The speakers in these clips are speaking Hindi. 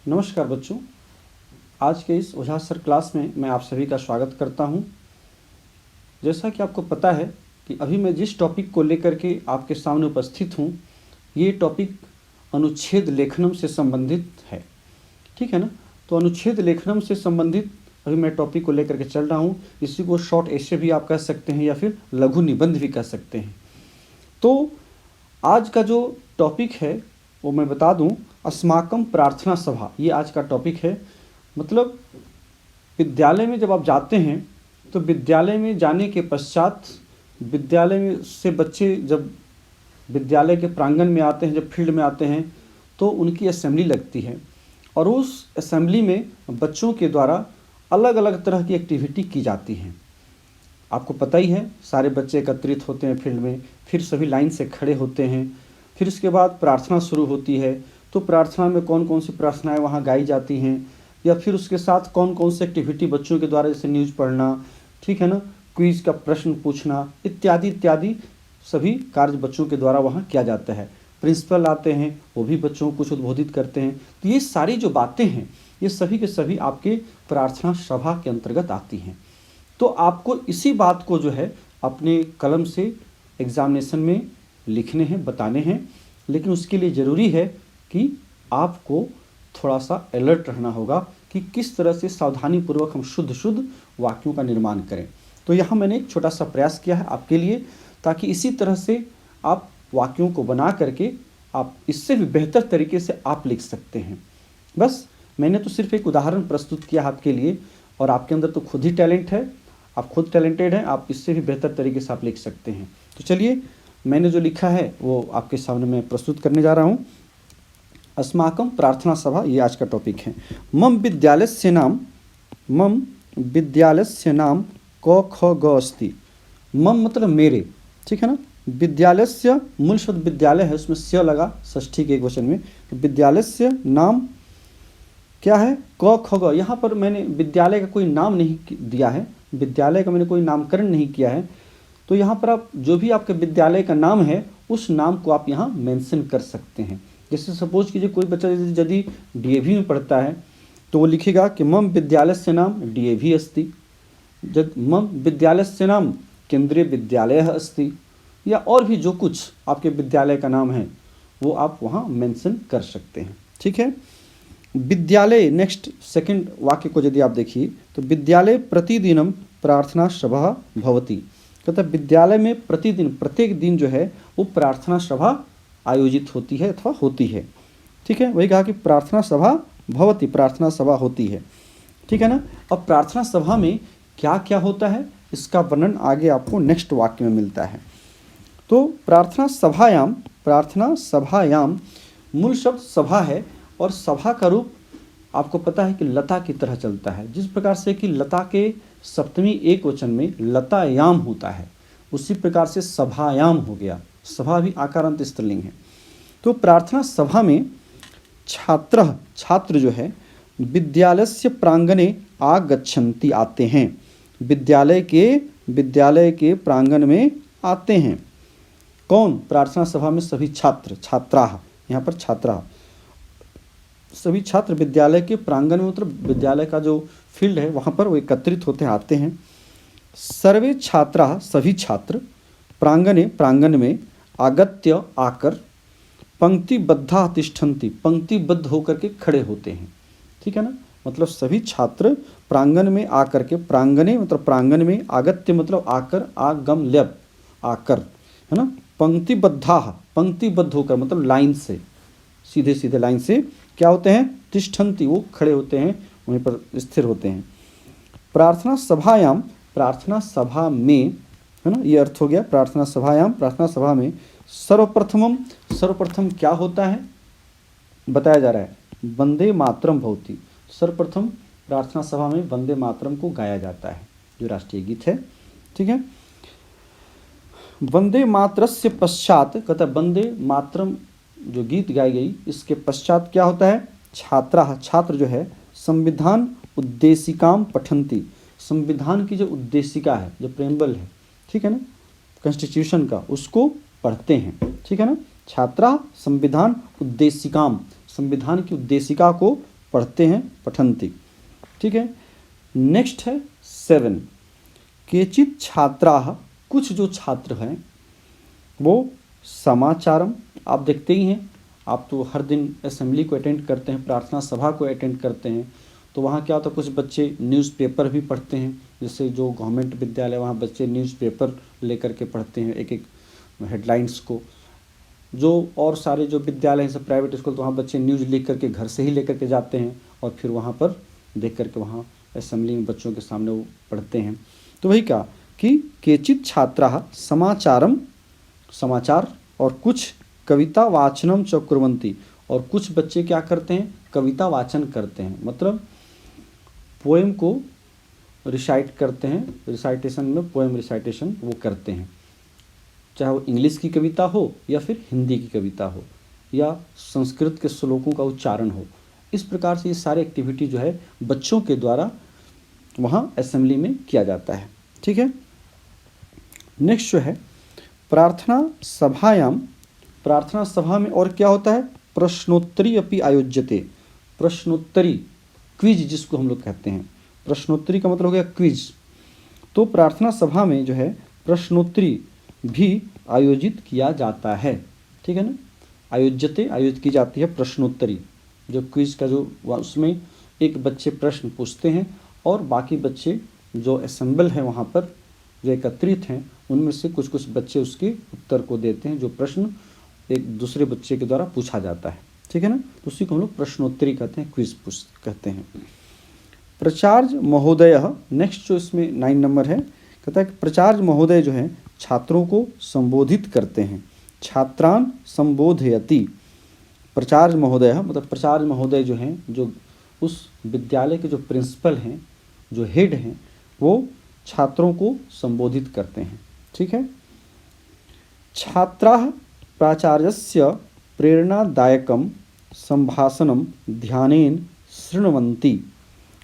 नमस्कार बच्चों, आज के इस ओझा सर क्लास में मैं आप सभी का स्वागत करता हूं। जैसा कि आपको पता है कि अभी मैं जिस टॉपिक को लेकर के आपके सामने उपस्थित हूं, ये टॉपिक अनुच्छेद लेखनम से संबंधित है। ठीक है ना। तो अनुच्छेद लेखनम से संबंधित अभी मैं टॉपिक को लेकर के चल रहा हूं। इसी को शॉर्ट एसे भी आप कह सकते हैं या फिर लघु निबंध भी कह सकते हैं। तो आज का जो टॉपिक है वो मैं बता दूं, अस्माकम प्रार्थना सभा, ये आज का टॉपिक है। मतलब विद्यालय में जब आप जाते हैं तो विद्यालय में जाने के पश्चात विद्यालय में से बच्चे जब विद्यालय के प्रांगण में आते हैं, जब फील्ड में आते हैं तो उनकी असेंबली लगती है और उस असेंबली में बच्चों के द्वारा अलग अलग तरह की एक्टिविटी की जाती हैं। आपको पता ही है, सारे बच्चे एकत्रित होते हैं फील्ड में, फिर सभी लाइन से खड़े होते हैं, फिर उसके बाद प्रार्थना शुरू होती है। तो प्रार्थना में कौन कौन सी प्रार्थनाएं वहाँ गाई जाती हैं, या फिर उसके साथ कौन कौन सी एक्टिविटी बच्चों के द्वारा, जैसे न्यूज़ पढ़ना, ठीक है ना, क्विज का प्रश्न पूछना इत्यादि इत्यादि सभी कार्य बच्चों के द्वारा वहाँ किया जाता है। प्रिंसिपल आते हैं, वो भी बच्चों को कुछ उद्बोधित करते हैं। तो ये सारी जो बातें हैं ये सभी के सभी आपके प्रार्थना सभा के अंतर्गत आती हैं। तो आपको इसी बात को जो है अपने कलम से एग्जामिनेशन में लिखने हैं, बताने हैं। लेकिन उसके लिए ज़रूरी है कि आपको थोड़ा सा अलर्ट रहना होगा कि किस तरह से सावधानी पूर्वक हम शुद्ध वाक्यों का निर्माण करें। तो यहाँ मैंने एक छोटा सा प्रयास किया है आपके लिए, ताकि इसी तरह से आप वाक्यों को बना करके आप इससे भी बेहतर तरीके से आप लिख सकते हैं। बस मैंने तो सिर्फ एक उदाहरण प्रस्तुत किया आपके लिए, और आपके अंदर तो खुद ही टैलेंट है, आप खुद टैलेंटेड हैं, आप इससे भी बेहतर तरीके से आप लिख सकते हैं। तो चलिए, मैंने जो लिखा है वो आपके सामने मैं प्रस्तुत करने जा रहा हूँ। अस्माकम प्रार्थना सभा, ये आज का टॉपिक है। मम विद्यालयस्य नाम क ख ग अस्ति। मम मतलब मेरे, ठीक है ना। विद्यालयस्य मूल शब्द विद्यालय है, उसमें स्य लगा षष्ठी के एक वचन में। तो विद्यालयस्य नाम क्या है? क ख ग। यहाँ पर मैंने विद्यालय का कोई नाम नहीं दिया है, विद्यालय का मैंने कोई नामकरण नहीं किया है। तो यहाँ पर आप जो भी आपके विद्यालय का नाम है उस नाम को आप यहाँ मेंशन कर सकते हैं। जैसे सपोज कीजिए कोई बच्चा यदि डीएवी में पढ़ता है तो वो लिखेगा कि मम विद्यालयस्य नाम डीएवी अस्ति, मम विद्यालयस्य नाम केंद्रीय विद्यालय अस्ति, या और भी जो कुछ आपके विद्यालय का नाम है वो आप वहाँ मेंशन कर सकते हैं। ठीक है। विद्यालय, नेक्स्ट सेकंड वाक्य को यदि आप देखिए तो विद्यालय प्रतिदिनम प्रार्थना सभा भवति। कहता है विद्यालय में प्रतिदिन, प्रत्येक दिन जो है वो प्रार्थना सभा आयोजित होती है अथवा होती है। ठीक है, वही कहा कि प्रार्थना सभा भवति, प्रार्थना सभा होती है। ठीक है ना। अब प्रार्थना सभा में क्या क्या होता है इसका वर्णन आगे आपको नेक्स्ट वाक्य में मिलता है। तो प्रार्थना सभायाम मूल शब्द सभा है, और सभा का रूप आपको पता है कि लता की तरह चलता है। जिस प्रकार से कि लता के सप्तमी एक वचन में लतायाम होता है, उसी प्रकार से सभायाम हो गया। सभा भी आकारांत स्त्रीलिंग है। तो प्रार्थना सभा में छात्र जो है विद्यालयस्य प्रांगणे आगच्छन्ति, आते हैं, विद्यालय के प्रांगण में आते हैं। कौन? प्रार्थना सभा में सभी छात्राः, यहाँ पर छात्राः, सभी छात्र विद्यालय के प्रांगण में, मतलब विद्यालय का जो फील्ड है वहाँ पर वो एकत्रित होते हैं, आते हैं। सर्वे छात्राः, सभी छात्र, प्रांगण में, आगत्य, आकर, पंक्तिबद्धा तिष्ठन्ति, पंक्तिबद्ध होकर के खड़े होते हैं। ठीक है ना। मतलब सभी छात्र प्रांगण में आकर के, प्रांगणे मतलब प्रांगण में, आगत्य मतलब आकर, आगम ल्यप आकर, है ना। पंक्तिबद्धा, पंक्तिबद्ध होकर मतलब लाइन से, सीधे सीधे लाइन से क्या होते हैं? तिष्ठन्ति, वो खड़े होते हैं, वहीं पर स्थिर होते हैं। प्रार्थना सभायाम, प्रार्थना सभा में, है ना, ये अर्थ हो गया। प्रार्थना सभायाम, प्रार्थना सभा में सर्वप्रथम क्या होता है बताया जा रहा है, वंदे मातरम भवति। सर्वप्रथम प्रार्थना सभा में वंदे मातरम को गाया जाता है, जो राष्ट्रीय गीत है। ठीक है। वंदे मातरस्य पश्चात, कहता है वंदे मातरम जो गीत गाई गई इसके पश्चात क्या होता है? छात्र जो है संविधान उद्देशिकाम पठन्ति, संविधान की जो उद्देशिका है, जो प्रेम्बल है, ठीक है ना, कॉन्स्टिट्यूशन का, उसको पढ़ते हैं। ठीक है ना। छात्रा संविधान उद्देशिकाम, संविधान की उद्देशिका को पढ़ते हैं, पठन्ति। ठीक है। नेक्स्ट है 7, केचित् छात्राः, कुछ जो छात्र हैं वो समाचारम, आप देखते ही हैं, आप तो हर दिन असेंबली को अटेंड करते हैं, प्रार्थना सभा को अटेंड करते हैं, तो वहाँ क्या होता है, कुछ बच्चे न्यूज़पेपर भी पढ़ते हैं। जैसे जो गवर्नमेंट विद्यालय, वहाँ बच्चे न्यूज़पेपर लेकर के पढ़ते हैं एक एक हेडलाइंस को। जो और सारे जो विद्यालय हैं, सब प्राइवेट स्कूल, तो वहाँ बच्चे न्यूज़ लिख करके घर से ही लेकर के जाते हैं और फिर वहाँ पर देख करके वहाँ असेंबली में बच्चों के सामने वो पढ़ते हैं। तो वही कहा कि केचित् छात्राः समाचारम, समाचार, और कुछ कविता वाचनम च कुर्वन्ति, और कुछ बच्चे क्या करते हैं, कविता वाचन करते हैं, मतलब पोएम को रिसाइट करते हैं, रिसाइटेशन में पोएम रिसाइटेशन वो करते हैं, चाहे वो इंग्लिश की कविता हो या फिर हिंदी की कविता हो या संस्कृत के श्लोकों का उच्चारण हो। इस प्रकार से ये सारे एक्टिविटी जो है बच्चों के द्वारा वहाँ असेंबली में किया जाता है। ठीक है। नेक्स्ट जो है प्रार्थना सभायाम, प्रार्थना सभा में और क्या होता है, प्रश्नोत्तरी अपि आयोज्यते, प्रश्नोत्तरी, क्विज जिसको हम लोग कहते हैं, प्रश्नोत्तरी का मतलब हो गया क्विज। तो प्रार्थना सभा में जो है प्रश्नोत्तरी भी आयोजित किया जाता है। ठीक है ना, आयोज्यते, आयोजित की जाती है प्रश्नोत्तरी, जो क्विज का जो उसमें एक बच्चे प्रश्न पूछते हैं और बाकी बच्चे जो असेंबल हैं वहाँ पर जो एकत्रित हैं उनमें से कुछ कुछ बच्चे उसके उत्तर को देते हैं, जो प्रश्न एक दूसरे बच्चे के द्वारा पूछा जाता है। ठीक है ना, तो उसी को हम लोग प्रश्नोत्तरी कहते हैं, क्विज कहते हैं। प्राचार्य महोदय, नेक्स्ट जो इसमें 9 नंबर है, कहता है कि प्राचार्य महोदय जो है छात्रों को संबोधित करते हैं, छात्रान संबोधयति। प्राचार्य महोदय मतलब प्राचार्य महोदय जो हैं, जो उस विद्यालय के जो प्रिंसिपल हैं, जो हेड हैं, वो छात्रों को संबोधित करते हैं। ठीक है। छात्राः प्राचार्यस्य प्रेरणादायकं संभाषणं ध्यानेन शृण्वन्ति।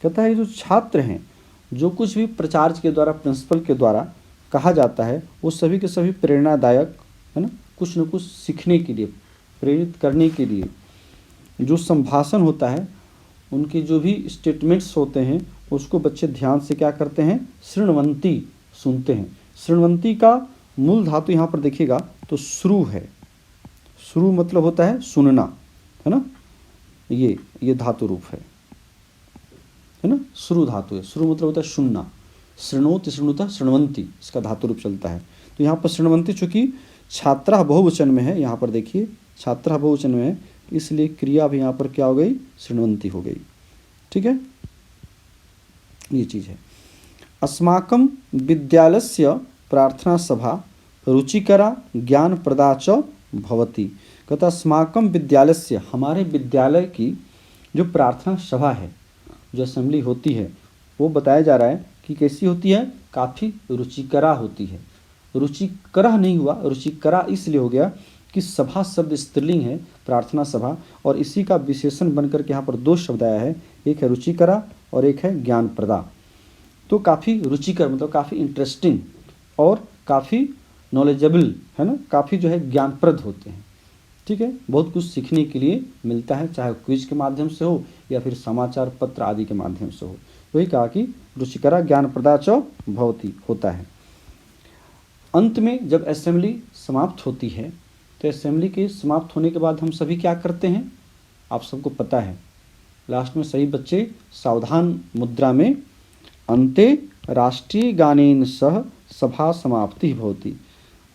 कहता है जो छात्र हैं, जो कुछ भी प्राचार्य के द्वारा, प्रिंसिपल के द्वारा कहा जाता है, वो सभी के सभी प्रेरणादायक है ना, कुछ न कुछ सीखने के लिए, प्रेरित करने के लिए जो संभाषण होता है, उनके जो भी स्टेटमेंट्स होते हैं उसको बच्चे ध्यान से क्या करते हैं, शृण्वन्ति, सुनते हैं। शृण्वन्ति का मूल धातु यहाँ पर देखिएगा तो श्रु है। श्रु मतलब होता है सुनना, है ना, ये धातु रूप है ना, श्रु धातु है। श्रु मतलब होता है सुनना, शृणोति, शृणुतः, शृण्वन्ति, इसका धातु रूप चलता है। तो यहाँ पर शृण्वन्ति चूँकि छात्रा बहुवचन में है, यहाँ पर देखिए छात्रा बहुवचन में है, इसलिए क्रिया भी यहाँ पर क्या हो गई, शृण्वन्ति हो गई। ठीक है, ये चीज़ है। अस्माकं विद्यालयस्य प्रार्थना सभा रुचिकरा ज्ञानप्रदा च भवति। कहता अस्माकं विद्यालयस्य, हमारे विद्यालय की जो प्रार्थना सभा है, जो असेंबली होती है, वो बताया जा रहा है कि कैसी होती है, काफ़ी रुचिकरा होती है। रुचिकरा नहीं हुआ, रुचिकरा इसलिए हो गया कि सभा शब्द स्त्रीलिंग है, प्रार्थना सभा, और इसी का विशेषण बनकर के यहाँ पर 2 शब्द आया है, एक है रुचिकरा और एक है ज्ञानप्रदा। तो काफ़ी रुचिकर मतलब काफ़ी इंटरेस्टिंग और काफ़ी नॉलेजेबल, है ना, काफ़ी जो है ज्ञानप्रद होते हैं। ठीक है, बहुत कुछ सीखने के लिए मिलता है, चाहे क्विज के माध्यम से हो या फिर समाचार पत्र आदि के माध्यम से हो। वही कहा कि रुचिकरा ज्ञानप्रदा च भवति होता है। अंत में जब असेंबली समाप्त होती है, तो असेंबली के समाप्त होने के बाद हम सभी क्या करते हैं, आप सबको पता है, लास्ट में सही बच्चे सावधान मुद्रा में अन्ते राष्ट्रीय गानेन सह सभा समाप्ति भवति।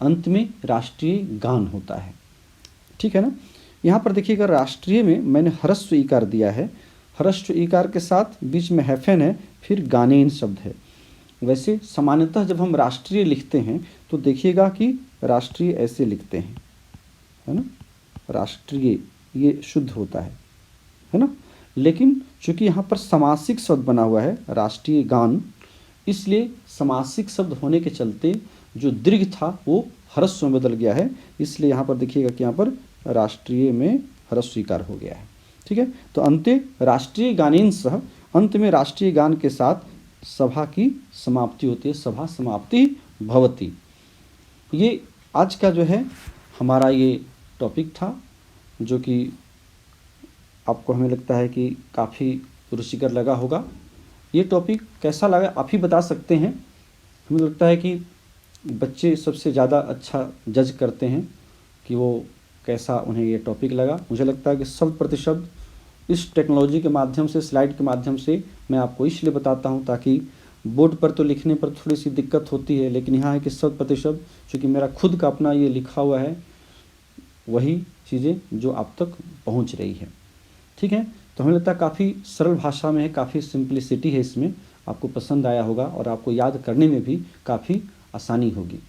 अंत में राष्ट्रीय गान होता है। ठीक है ना, यहाँ पर देखिएगा राष्ट्रीय में मैंने ह्रस्व ईकार दिया है, ह्रस्व ईकार के साथ बीच में हैफन है, फिर गानेन शब्द है। वैसे सामान्यतः जब हम राष्ट्रीय लिखते हैं तो देखिएगा कि राष्ट्रीय ऐसे लिखते हैं, है ना, राष्ट्रीय ये शुद्ध होता है ना, लेकिन चूंकि यहाँ पर समासिक शब्द बना हुआ है राष्ट्रीय गान, इसलिए समासिक शब्द होने के चलते जो दीर्घ था वो ह्रस्व में बदल गया है, इसलिए यहाँ पर देखिएगा कि यहाँ पर राष्ट्रीय में ह्रस्व स्वीकार हो गया है। ठीक है, तो अंते राष्ट्रीय गानेन सह, अंत में राष्ट्रीय गान के साथ सभा की समाप्ति होती है, सभा समाप्ति भवति। ये आज का जो है हमारा ये टॉपिक था, जो कि आपको हमें लगता है कि काफ़ी रुचिकर लगा होगा। ये टॉपिक कैसा लगा आप ही बता सकते हैं। हमें लगता है कि बच्चे सबसे ज़्यादा अच्छा जज करते हैं कि वो कैसा उन्हें ये टॉपिक लगा। मुझे लगता है कि शब्द प्रतिशब्द इस टेक्नोलॉजी के माध्यम से, स्लाइड के माध्यम से मैं आपको इसलिए बताता हूँ ताकि बोर्ड पर तो लिखने पर थोड़ी सी दिक्कत होती है, लेकिन यहाँ है कि शब्द प्रतिशब्द चूँकि मेरा खुद का अपना ये लिखा हुआ है, वही चीज़ें जो आप तक पहुँच रही है। ठीक है, तो हमें लगता है काफ़ी सरल भाषा में है, काफ़ी सिंप्लिसिटी है इसमें, आपको पसंद आया होगा और आपको याद करने में भी काफ़ी आसानी होगी।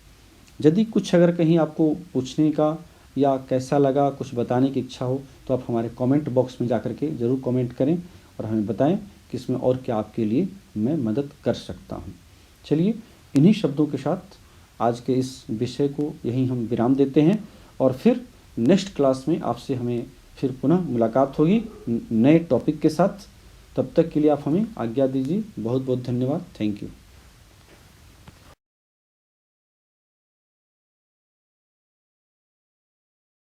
यदि कुछ अगर कहीं आपको पूछने का या कैसा लगा कुछ बताने की इच्छा हो तो आप हमारे कमेंट बॉक्स में जाकर के ज़रूर कमेंट करें और हमें बताएं कि इसमें और क्या आपके लिए मैं मदद कर सकता हूं। चलिए, इन्हीं शब्दों के साथ आज के इस विषय को यहीं हम विराम देते हैं और फिर नेक्स्ट क्लास में आपसे हमें फिर पुनः मुलाकात होगी नए टॉपिक के साथ। तब तक के लिए आप हमें आज्ञा दीजिए। बहुत बहुत धन्यवाद। Thank you.